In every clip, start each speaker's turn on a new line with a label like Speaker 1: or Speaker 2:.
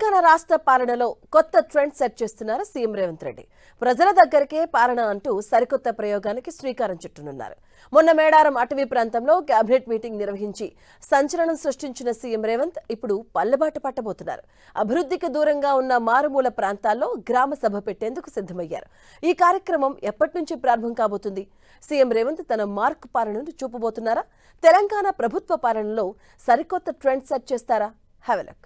Speaker 1: తెలంగాణ రాష్ట్ర పాలనలో కొత్త ట్రెండ్ సెట్ చేస్తున్నారు సీఎం రేవంత్ రెడ్డి. ప్రజల దగ్గరికే పాలన అంటూ సరికొత్త ప్రయోగానికి శ్రీకారం చుట్టనున్నారు. మొన్న మేడారం అటవీ ప్రాంతంలో కేబినెట్ మీటింగ్ నిర్వహించి సంచలనం సృష్టించిన సీఎం రేవంత్ ఇప్పుడు పల్లెబాట పట్టబోతున్నారు. అభివృద్ధికి దూరంగా ఉన్న మారుమూల ప్రాంతాల్లో గ్రామ సభ పెట్టేందుకు సిద్ధమయ్యారు. ఈ కార్యక్రమం ఎప్పటి నుంచి ప్రారంభం కాబోతుంది? సీఎం రేవంత్ తన మార్క్ పాలనను చూపబోతున్నారా? తెలంగాణ ప్రభుత్వ పాలనలో సరికొత్త ట్రెండ్ సెట్ చేస్తారా? Have a look.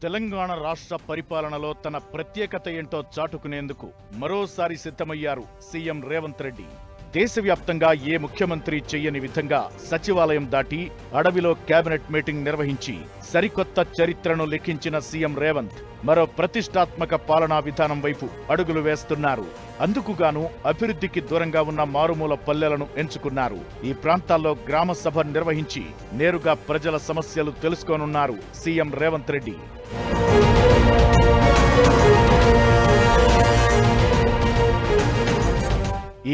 Speaker 2: తెలంగాణ రాష్ట్ర పరిపాలనలో తన ప్రత్యేకత ఏంటో చాటుకునేందుకు మరోసారి సిద్ధమయ్యారు సీఎం రేవంత్ రెడ్డి. దేశవ్యాప్తంగా ఏ ముఖ్యమంత్రి చెయ్యని విధంగా సచివాలయం దాటి అడవిలో కేబినెట్ మీటింగ్ నిర్వహించి సరికొత్త చరిత్రను లిఖించిన సీఎం రేవంత్ మరో ప్రతిష్టాత్మక పాలనా విధానం వైపు అడుగులు వేస్తున్నారు. అందుకుగాను అభివృద్ధికి దూరంగా ఉన్న మారుమూల పల్లెలను ఎంచుకున్నారు. ఈ ప్రాంతాల్లో గ్రామ సభ నిర్వహించి నేరుగా ప్రజల సమస్యలు తెలుసుకోనున్నారు సీఎం రేవంత్ రెడ్డి.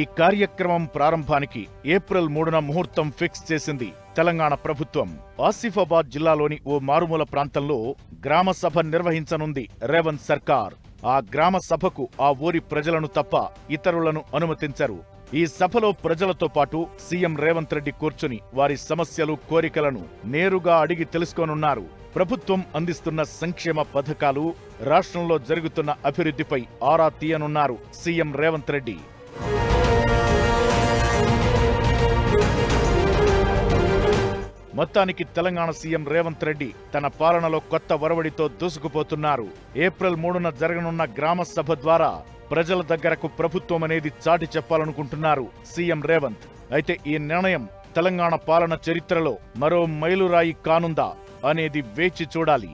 Speaker 2: ఈ కార్యక్రమం ప్రారంభానికి ఏప్రిల్ 3న ముహూర్తం ఫిక్స్ చేసింది తెలంగాణ ప్రభుత్వం. ఆసిఫాబాద్ జిల్లాలోని ఓ మారుమూల ప్రాంతంలో గ్రామ సభ నిర్వహించనుంది రేవంత్ సర్కార్. ఆ గ్రామ సభకు ఆ ఊరి ప్రజలను తప్ప ఇతరులను అనుమతించరు. ఈ సభలో ప్రజలతో పాటు సీఎం రేవంత్ రెడ్డి కూర్చుని వారి సమస్యలు, కోరికలను నేరుగా అడిగి తెలుసుకోనున్నారు. ప్రభుత్వం అందిస్తున్న సంక్షేమ పథకాలు, రాష్ట్రంలో జరుగుతున్న అభివృద్ధిపై ఆరా తీయనున్నారు సీఎం రేవంత్ రెడ్డి. మొత్తానికి తెలంగాణ సీఎం రేవంత్ రెడ్డి తన పాలనలో కొత్త ఒరవడితో దూసుకుపోతున్నారు. ఏప్రిల్ 3న జరగనున్న గ్రామ సభ ద్వారా ప్రజల దగ్గరకు ప్రభుత్వం అనేది చాటి చెప్పాలనుకుంటున్నారు సీఎం రేవంత్. అయితే ఈ నిర్ణయం తెలంగాణ పాలన చరిత్రలో మరో మైలురాయి కానుందా అనేది వేచి చూడాలి.